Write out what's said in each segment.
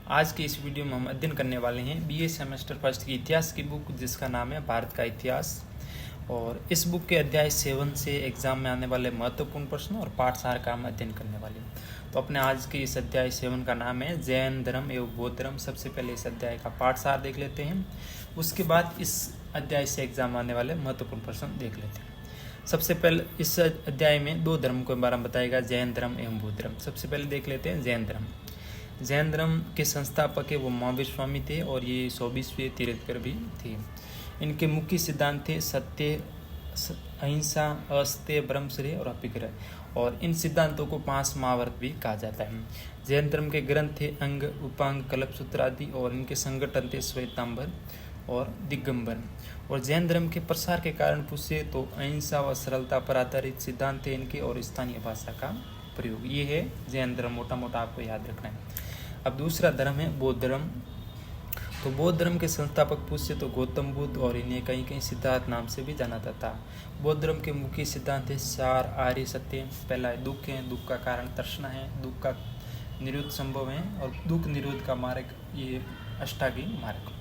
आज के इस वीडियो में हम अध्ययन करने वाले हैं बीए सेमेस्टर फर्स्ट की इतिहास की बुक जिसका नाम है भारत का इतिहास। और इस बुक के अध्याय 7 से एग्जाम में आने वाले महत्वपूर्ण प्रश्न और पाठसार का हम अध्ययन करने वाले हैं। तो अपने आज के इस अध्याय 7 का नाम है जैन धर्म एवं बौद्ध धर्म। सबसे पहले इस अध्याय का पाठसार देख लेते हैं, उसके बाद इस अध्याय से एग्जाम आने वाले महत्वपूर्ण प्रश्न देख लेते हैं। सबसे पहले इस अध्याय में दो धर्म के बारे में बताएगा, जैन धर्म एवं बौद्ध धर्म। सबसे पहले देख लेते हैं जैन धर्म। जैन धर्म के संस्थापक है वो महावीर स्वामी थे और ये 24वें तीर्थंकर भी थे। इनके मुख्य सिद्धांत थे सत्य, अहिंसा, अस्तेय, ब्रह्मचर्य और अपिग्रह। और इन सिद्धांतों को 5 महाव्रत भी कहा जाता है। जैन धर्म के ग्रंथ थे अंग, उपांग, कल्पसूत्र आदि, और इनके संगठन थे श्वेतांबर और दिगंबर। और जैन धर्म के प्रसार के कारण पूछे तो अहिंसा व सरलता पर आधारित सिद्धांत थे इनके, और स्थानीय भाषा का प्रयोग। ये है जैन धर्म, मोटा मोटा आपको याद रखना है। अब दूसरा धर्म है बौद्ध धर्म। तो बौद्ध धर्म के संस्थापक पूछे तो गौतम बुद्ध, और इन्हें कहीं कहीं सिद्धार्थ नाम से भी जाना जाता है। बौद्ध धर्म के मुख्य सिद्धांत है 4 आर्य सत्य। पहला है दुख है, दुख का कारण तृष्णा है, दुख का निरोध संभव है, और दुख निरोध का मार्ग ये अष्टांगिक मार्ग।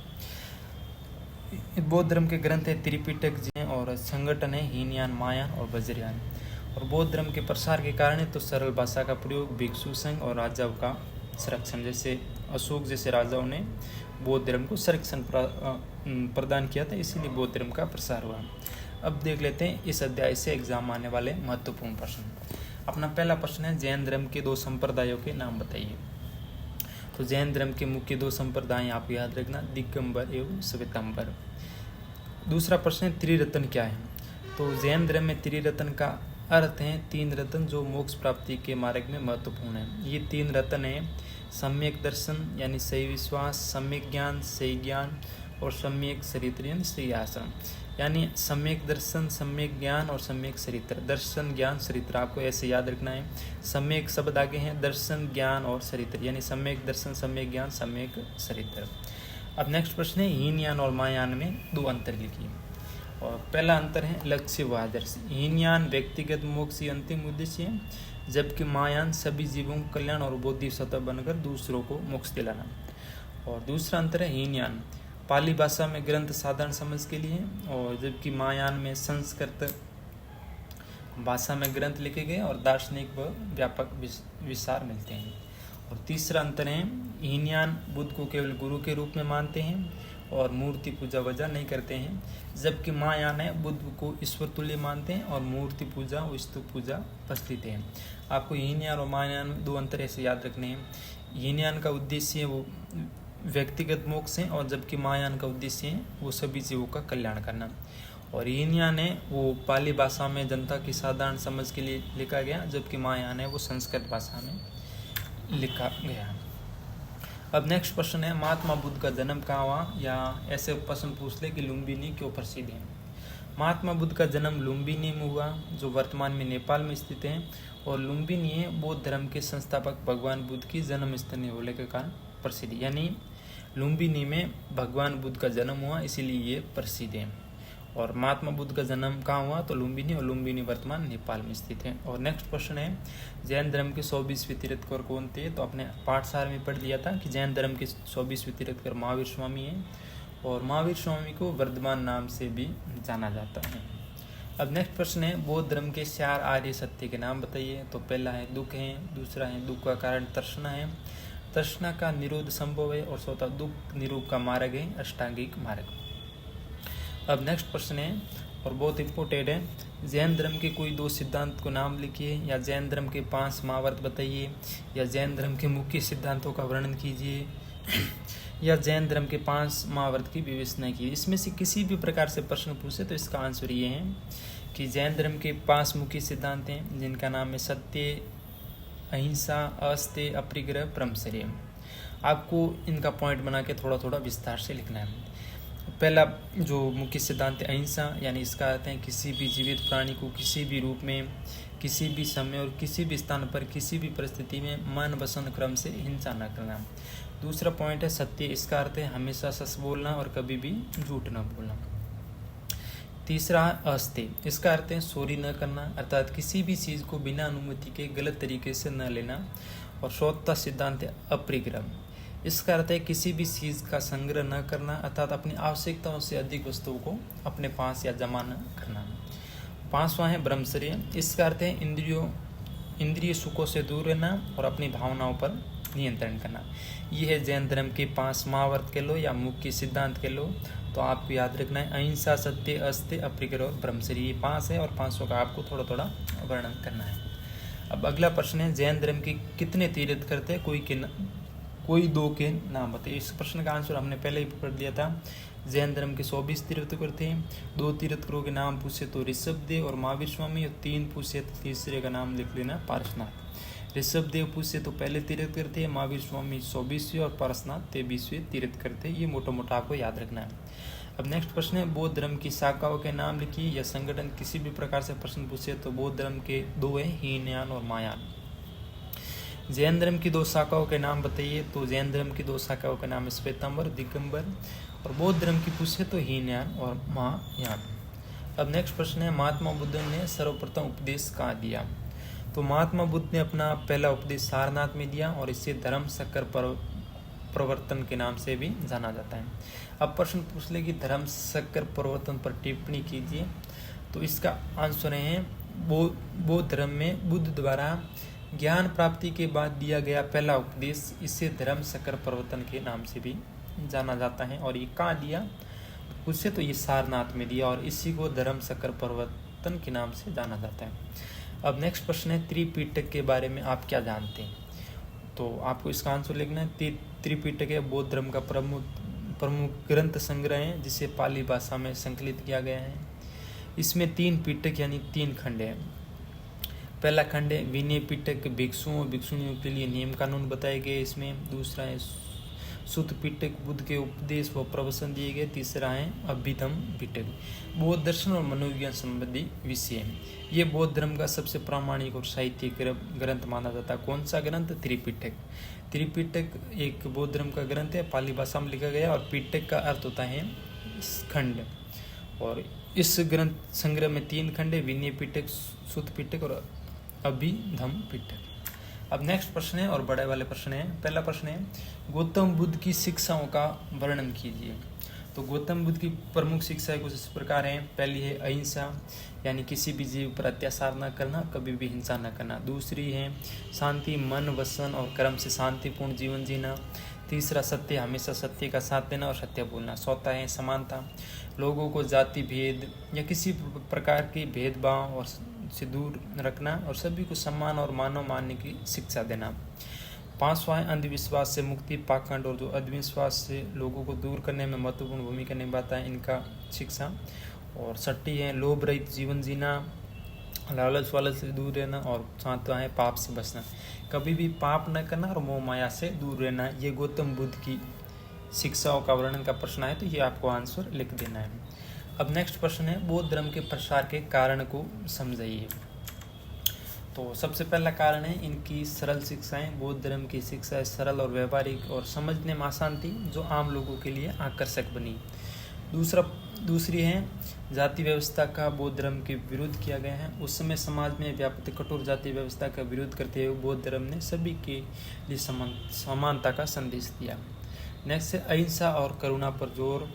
बौद्ध धर्म के ग्रंथ है त्रिपिटक जी, और संगठन है हीनयान, महायान और वज्रयान। और बौद्ध धर्म के प्रसार के कारण है तो सरल भाषा का प्रयोग, भिक्षु संघ और राजाओं का संरक्षण। जैसे अशोक जैसे राजाओं ने बौद्ध धर्म को संरक्षण प्रदान किया था, इसीलिए बौद्ध धर्म का प्रसार हुआ। अब देख लेते हैं इस अध्याय से एग्जाम आने वाले महत्वपूर्ण प्रश्न। अपना पहला प्रश्न है जैन धर्म के 2 संप्रदायों के नाम बताइए। तो जैन धर्म के मुख्य 2 संप्रदाय आप याद रखना, दिगंबर एवं श्वेतांबर। दूसरा प्रश्न है त्रिरत्न क्या है। तो जैन धर्म में त्रिरत्न का अर्थ है 3 रत्न जो मोक्ष प्राप्ति के मार्ग में महत्वपूर्ण है। ये 3 रत्न है सम्यक दर्शन यानी सही विश्वास, सम्यक ज्ञान सही ज्ञान, और सम्यक चरित्र यानी सही आचरण। यानी सम्यक दर्शन, सम्यक ज्ञान और सम्यक चरित्र। दर्शन, ज्ञान, चरित्र आपको ऐसे याद रखना है। सम्यक शब्द आगे हैं दर्शन, ज्ञान और चरित्र, यानी सम्यक दर्शन, सम्यक ज्ञान, सम्यक चरित्र। अब नेक्स्ट प्रश्न है हीनयान और महायान में 2 अंतर लिखिए। और पहला अंतर है लक्ष्य व आदर्श। हीनयान व्यक्तिगत मोक्ष ही अंतिम उद्देश्य है, जबकि महायान सभी जीवों को कल्याण और बोधिसत्व बनकर दूसरों को मोक्ष दिलाना। और दूसरा अंतर है हीनयान पाली भाषा में ग्रंथ साधारण समझ के लिए, और जबकि महायान में संस्कृत भाषा में ग्रंथ लिखे गए और दार्शनिक व व्यापक विचार मिलते हैं। और तीसरा अंतर है हीनयान बुद्ध को केवल गुरु के रूप में मानते हैं और मूर्ति पूजा वजह नहीं करते हैं, जबकि महायान है बुद्ध को ईश्वर तुल्य मानते हैं और मूर्ति पूजा वस्तु पूजा उपस्थित है। आपको हीनयान और महायान में 2 अंतर ऐसे याद रखने हैं। हीनयान का उद्देश्य है वो व्यक्तिगत मोक्ष है, और जबकि महायान का उद्देश्य है वो सभी जीवों का कल्याण करना। और हीनयान है वो पाली भाषा में जनता की साधारण समझ के लिए लिखा गया, जबकि महायान है वो संस्कृत भाषा में लिखा गया। अब नेक्स्ट प्रश्न है महात्मा बुद्ध का जन्म कहाँ हुआ, या ऐसे प्रश्न पूछ ले कि लुम्बिनी क्यों प्रसिद्ध है। महात्मा बुद्ध का जन्म लुम्बिनी में हुआ, जो वर्तमान में नेपाल में स्थित है। और लुम्बिनी बौद्ध धर्म के संस्थापक भगवान बुद्ध की जन्म स्थली होने के कारण प्रसिद्ध, यानी लुम्बिनी में भगवान बुद्ध का जन्म हुआ, इसीलिए ये प्रसिद्ध है। और महात्मा बुद्ध का जन्म कहाँ हुआ, तो लुम्बिनी, और लुम्बिनी वर्तमान नेपाल में स्थित है। और नेक्स्ट प्रश्न है जैन धर्म के 24वें तीर्थंकर कौन थे। तो अपने पाठसार में पढ़ लिया था कि जैन धर्म के 24वें तीर्थंकर महावीर स्वामी हैं, और महावीर स्वामी को वर्धमान नाम से भी जाना जाता है। अब नेक्स्ट प्रश्न है बौद्ध धर्म के 4 आर्य सत्य के नाम बताइए। तो पहला है दुख है, दूसरा है दुख का कारण तृष्णा है, तृष्णा का निरोध संभव है, और चौथा दुख निरोध का मार्ग है अष्टांगिक मार्ग। अब नेक्स्ट प्रश्न है और बहुत इंपॉर्टेंट है, जैन धर्म के कोई 2 सिद्धांत को नाम लिखिए, या जैन धर्म के 5 महाव्रत बताइए, या जैन धर्म के मुख्य सिद्धांतों का वर्णन कीजिए, या जैन धर्म के 5 महाव्रत की विवेचना कीजिए। इसमें से किसी भी प्रकार से प्रश्न पूछे तो इसका आंसर ये है कि जैन धर्म के 5 मुख्य सिद्धांत हैं, जिनका नाम है सत्य, अहिंसा, अस्तेय, अपिग्रह, ब्रह्मचर्य। आपको इनका पॉइंट बना के थोड़ा थोड़ा विस्तार से लिखना है। पहला जो मुख्य सिद्धांत है अहिंसा, यानी इसका अर्थ है किसी भी जीवित प्राणी को किसी भी रूप में, किसी भी समय और किसी भी स्थान पर, किसी भी परिस्थिति में मन पसंद क्रम से हिंसा न करना। दूसरा पॉइंट है सत्य, इसका अर्थ है हमेशा सच बोलना और कभी भी झूठ न बोलना। तीसरा अस्तेय, इसका अर्थ है चोरी न करना, अर्थात किसी भी चीज़ को बिना अनुमति के गलत तरीके से न लेना। और चौथा सिद्धांत है अपिग्रह, इसका अर्थ है किसी भी चीज़ का संग्रह न करना, अर्थात अपनी आवश्यकताओं से अधिक वस्तुओं को अपने पास या जमा न करना। 5वां है ब्रह्मचर्य। इसका अर्थ है इंद्रिय सुखों से दूर रहना और अपनी भावनाओं पर नियंत्रण करना। ये है जैन धर्म के 5 महाव्रत कह लो या मुख्य सिद्धांत कह लो। तो आपको याद रखना है अहिंसा, सत्य, अस्त्य, अप्रिय और ब्रह्मचर्य, ये 5 है और 500 का आपको थोड़ा थोड़ा वर्णन करना है। अब अगला प्रश्न है जैन धर्म के कितने तीर्थ करते हैं, कोई 2 के नाम बताइए। इस प्रश्न का आंसर हमने पहले ही पढ़ दिया था। जैन धर्म के 24 तीर्थ करते हैं। 2 तीर्थकरों के नाम पूछे तो ऋषभदेव और महावीर स्वामी, और 3 पूछे तो तीसरे का नाम लिख लेना पारसनाथ। ऋषभदेव पूछे तो पहले तीर्थ करते हैं, महावीर स्वामी 24वें और पारसनाथ 23वें तीर्थ करते हैं। ये मोटा मोटा आपको याद रखना है। अब नेक्स्ट प्रश्न है बौद्ध धर्म की शाखाओं के नाम लिखिए या संगठन। किसी भी प्रकार से प्रश्न पूछे तो बौद्ध धर्म के 2 है, हीनयान और महायान। जैन धर्म की 2 शाखाओं के नाम बताइए। तो जैन धर्म की 2 शाखाओं के नाम है श्वेतांबर, दिगंबर। और बौद्ध धर्म की पूछे तो हीनयान और महायान। अब नेक्स्ट प्रश्न है महात्मा बुद्ध ने सर्वप्रथम उपदेश कहाँ दिया। तो महात्मा बुद्ध ने अपना पहला उपदेश सारनाथ में दिया और इसे धर्म शक्कर प्रवर्तन के नाम से भी जाना जाता है। अब प्रश्न पूछ ले कि धर्म शक्कर प्रवर्तन पर टिप्पणी कीजिए। तो इसका आंसर है बौद्ध धर्म में बुद्ध द्वारा ज्ञान प्राप्ति के बाद दिया गया पहला उपदेश, इसे धर्म शक्कर प्रवर्तन के नाम से भी जाना जाता है। और ये कहाँ दिया उससे तो ये सारनाथ में दिया और इसी को धर्म शक्कर प्रवर्तन के नाम से जाना जाता है। अब नेक्स्ट प्रश्न है त्रिपिटक के बारे में आप क्या जानते हैं। तो आपको इसका आंसर लिखना है। त्रिपिटक है बौद्ध धर्म का प्रमुख ग्रंथ संग्रह है जिसे पाली भाषा में संकलित किया गया है। इसमें 3 पिटक यानी 3 खंड है। पहला खंड है विनय पिटक, भिक्षुओं भिक्षुणियों के लिए नियम कानून बताए गए इसमें। दूसरा है सुत पिटक, बुद्ध के उपदेश व प्रवचन दिए गए। तीसरा है अभिधम पिटक, बौद्ध दर्शन और मनोविज्ञान संबंधी विषय है। ये बौद्ध धर्म का सबसे प्रामाणिक और साहित्यिक ग्रंथ माना जाता है। कौन सा ग्रंथ? त्रिपिटक। त्रिपिटक एक बौद्ध धर्म का ग्रंथ है, पाली भाषा में लिखा गया और पिटक का अर्थ होता है खंड। और इस ग्रंथ संग्रह में 3 खंड है, विनय पिटक, सुत पिटक और अभिधम पिटक। अब नेक्स्ट प्रश्न है और बड़े वाले प्रश्न है। पहला प्रश्न है गौतम बुद्ध की शिक्षाओं का वर्णन कीजिए। तो गौतम बुद्ध की प्रमुख शिक्षाएं कुछ इस प्रकार हैं। पहली है अहिंसा, यानी किसी भी जीव पर अत्याचार न करना, कभी भी हिंसा न करना। दूसरी है शांति, मन, वचन और कर्म से शांतिपूर्ण जीवन जीना। तीसरा सत्य, हमेशा सत्य का साथ देना और सत्य बोलना। चौथा है समानता, लोगों को जाति भेद या किसी प्रकार के भेदभाव और से दूर रखना और सभी को सम्मान और मानव मानने की शिक्षा देना। 5वां है अंधविश्वास से मुक्ति, पाखंड और जो अंधविश्वास से लोगों को दूर करने में महत्वपूर्ण भूमिका निभाता है, इनका शिक्षा। और 6ठी है लोभ रहित जीवन जीना, लालच वालच से दूर रहना। और 7वां है पाप से बचना, कभी भी पाप न करना और मोह माया से दूर रहना। ये गौतम बुद्ध की शिक्षाओं का वर्णन का प्रश्न है, तो ये आपको आंसर लिख देना है। अब नेक्स्ट प्रश्न है बौद्ध धर्म के प्रसार के कारण को समझाइए। तो सबसे पहला कारण है इनकी सरल शिक्षाएं। बौद्ध धर्म की शिक्षाएं सरल और व्यवहारिक और समझने में आसान थी, जो आम लोगों के लिए आकर्षक बनी। दूसरी है जाति व्यवस्था का बौद्ध धर्म के विरोध किया गया है। उस समय समाज में व्याप्त कठोर जाति व्यवस्था का विरोध करते हुए बौद्ध धर्म ने सभी के लिए समानता का संदेश दिया। नेक्स्ट है अहिंसा और करुणा पर जोर।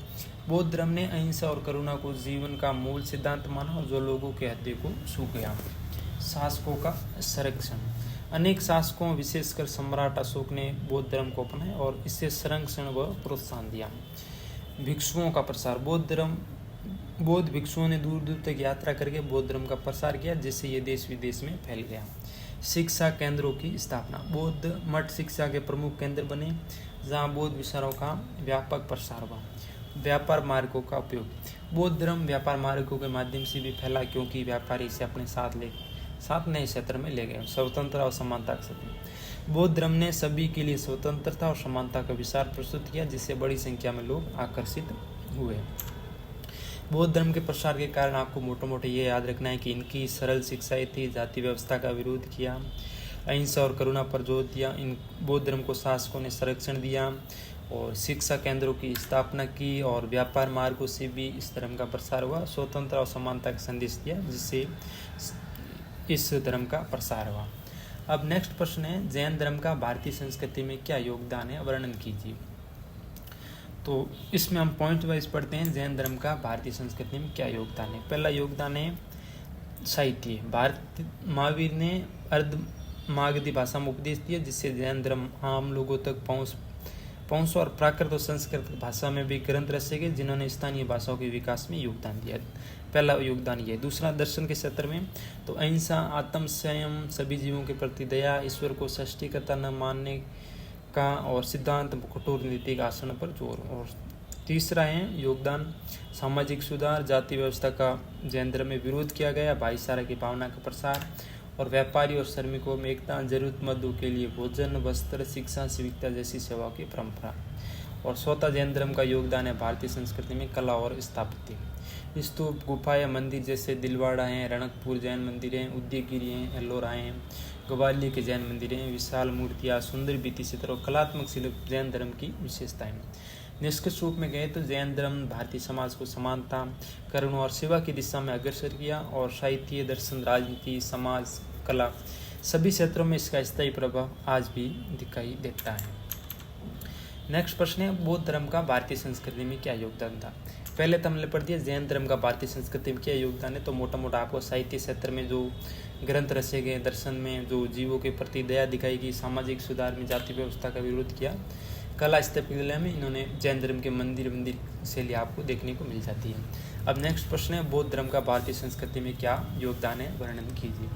बौद्ध धर्म ने अहिंसा और करुणा को जीवन का मूल सिद्धांत माना और जो लोगों के हृदय को छू गया। शासकों का संरक्षण, अनेक शासकों विशेषकर सम्राट अशोक ने बौद्ध धर्म को अपनाया और इससे संरक्षण व प्रोत्साहन दिया। भिक्षुओं का प्रसार, बौद्ध भिक्षुओं ने दूर दूर तक यात्रा करके बौद्ध धर्म का प्रसार किया, जिससे ये देश विदेश में फैल गया। शिक्षा केंद्रों की स्थापना, बौद्ध मठ शिक्षा के प्रमुख केंद्र बने, जहाँ बौद्ध विचारों का व्यापक प्रसार हुआ। व्यापार मार्गों का उपयोग, बौद्ध धर्म व्यापार मार्गों के माध्यम से भी फैला, क्योंकि व्यापारी इसे अपने साथ नए क्षेत्र में ले गए। स्वतंत्रता और समानता का सत्य, बौद्ध धर्म ने सभी के लिए स्वतंत्रता और समानता का विचार प्रस्तुत किया, जिससे बड़ी संख्या में लोग आकर्षित हुए। बौद्ध धर्म के प्रसार के कारण आपको मोटे मोटे ये याद रखना है कि इनकी सरल शिक्षाएं थी, जाति व्यवस्था का विरोध किया, अहिंसा और करुणा पर जोर दिया। इन बौद्ध धर्म को शासकों ने संरक्षण दिया और शिक्षा केंद्रों की स्थापना की और व्यापार मार्गों से भी इस धर्म का प्रसार हुआ। स्वतंत्रता और समानता का संदेश दिया, जिससे इस धर्म का प्रसार हुआ। अब नेक्स्ट प्रश्न है, जैन धर्म का भारतीय संस्कृति में क्या योगदान है, वर्णन कीजिए। तो इसमें हम पॉइंट वाइज पढ़ते हैं, जैन धर्म का भारतीय संस्कृति में क्या योगदान है। पहला योगदान है साहित्य। महावीर ने अर्ध मागधी भाषा में उपदेश दिया, जिससे जैन धर्म आम लोगों तक पहुँच और प्राकृत और संस्कृत भाषा में भी ग्रंथ रचे गए, जिन्होंने स्थानीय भाषाओं के विकास में योगदान दिया। पहला योगदान ये। दूसरा, दर्शन के क्षेत्र में तो अहिंसा, आत्म संयम, सभी जीवों के प्रति दया, ईश्वर को सृष्टिकर्ता न मानने का और सिद्धांत कठोर नीति का आचरण पर जोर। और तीसरा है योगदान सामाजिक सुधार, जाति व्यवस्था का जैन धर्म में विरोध किया गया, भाईचारा की भावना का प्रसार और व्यापारी और श्रमिकों में एकता, जरूरतमंदों के लिए भोजन, वस्त्र, शिक्षा, civikता जैसी सेवाओं की परंपरा। और चौथा जैन धर्म का योगदान है भारतीय संस्कृति में कला और स्थापत्य। स्तूप, गुफाएं, मंदिर जैसे दिलवाड़ा हैं, रणकपुर जैन मंदिर हैं, उदयगिरी हैं, एल्लोरा हैं, ग्वालियर के जैन मंदिर हैं, विशाल मूर्तियाँ, सुंदर भित्ति चित्र और कलात्मक शिल्प जैन धर्म की विशेषताएं। निष्कर्ष रूप में गए तो जैन धर्म भारतीय समाज को समानता, करुणा और सेवा की दिशा में अग्रसर किया और साहित्य, दर्शन, राजनीति, समाज, कला सभी क्षेत्रों में इसका स्थायी प्रभाव आज भी दिखाई देता है। नेक्स्ट प्रश्न है, बौद्ध धर्म का भारतीय संस्कृति में क्या योगदान था। पहले तो हमने पढ़ दिया जैन धर्म का भारतीय संस्कृति में क्या योगदान है। तो मोटा मोटा आपको साहित्य क्षेत्र में जो ग्रंथ रचे गए, दर्शन में जो जीवों के प्रति दया दिखाई गई, सामाजिक सुधार में जाति व्यवस्था का विरोध किया, कला स्थापत्य में इन्होंने जैन धर्म के मंदिर शैली आपको देखने को मिल जाती है। अब नेक्स्ट प्रश्न है, बौद्ध धर्म का भारतीय संस्कृति में क्या योगदान है, वर्णन कीजिए।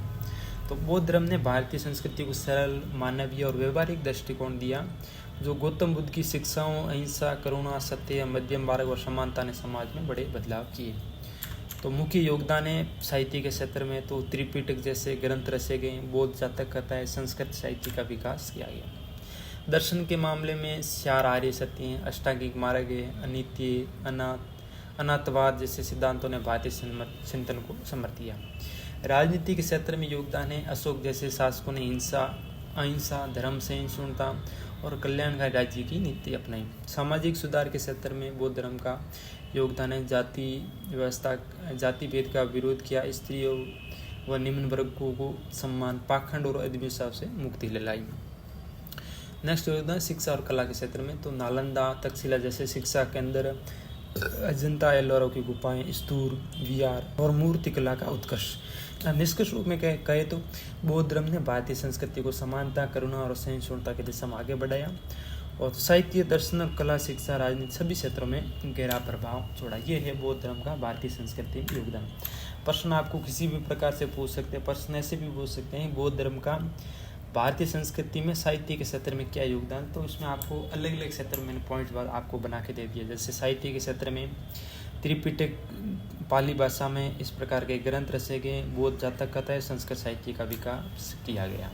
तो बौद्ध धर्म ने भारतीय संस्कृति को सरल, मानवीय और व्यवहारिक दृष्टिकोण दिया, जो गौतम बुद्ध की शिक्षाओं, अहिंसा, करुणा, सत्य, मध्यम मार्ग और समानता ने समाज में बड़े बदलाव किए। तो मुख्य योगदान है साहित्य के क्षेत्र में तो त्रिपिटक जैसे ग्रंथ रचे गए, बौद्ध जातक कथाएं, संस्कृत साहित्य का विकास किया गया। दर्शन के मामले में 4 आर्य सत्य हैं, अष्टांगिक मार्ग है, अनित्य, अनाथवाद जैसे सिद्धांतों ने भारतीय चिंतन को समर्थ किया। राजनीति के क्षेत्र में योगदान है, अशोक जैसे शासकों ने अहिंसा, धर्म, सहिष्णुता और कल्याणकारी राज्य की नीति अपनाई। सामाजिक सुधार के क्षेत्र में बौद्ध धर्म का योगदान है, जाति भेद का विरोध किया, स्त्रियों व निम्न वर्गों को सम्मान, पाखंड और अंधविश्वास से मुक्ति दिलाई। नेक्स्ट योगदान शिक्षा और कला के क्षेत्र में तो नालंदा, तक्षशिला जैसे शिक्षा केंद्र, अजंता एलोरा की गुफाएं, स्तूर, विहार और मूर्ति कला का उत्कर्ष। निष्कर्ष रूप में कहे तो बौद्ध धर्म ने भारतीय संस्कृति को समानता, करुणा और सहिष्णुता की दिशा में आगे बढ़ाया और साहित्य, दर्शन और कला, शिक्षा, राजनीति सभी क्षेत्रों में गहरा प्रभाव छोड़ा। ये है बौद्ध धर्म का भारतीय संस्कृति में योगदान। प्रश्न आपको किसी भी प्रकार से पूछ सकते हैं, प्रश्न ऐसे भी पूछ सकते हैं, बौद्ध धर्म का भारतीय संस्कृति में साहित्य के क्षेत्र में क्या योगदान। तो इसमें आपको अलग अलग क्षेत्र में पॉइंट आपको बना के दे दिया। जैसे साहित्य के क्षेत्र में त्रिपिटक पाली भाषा में इस प्रकार के ग्रंथ रचे गए, बौद्ध जातक कथाएं, संस्कृत साहित्य का विकास किया गया।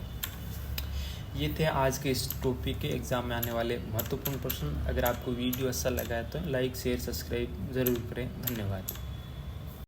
ये थे आज के इस टॉपिक के एग्जाम में आने वाले महत्वपूर्ण प्रश्न। अगर आपको वीडियो अच्छा लगा है तो लाइक, शेयर, सब्सक्राइब जरूर करें। धन्यवाद।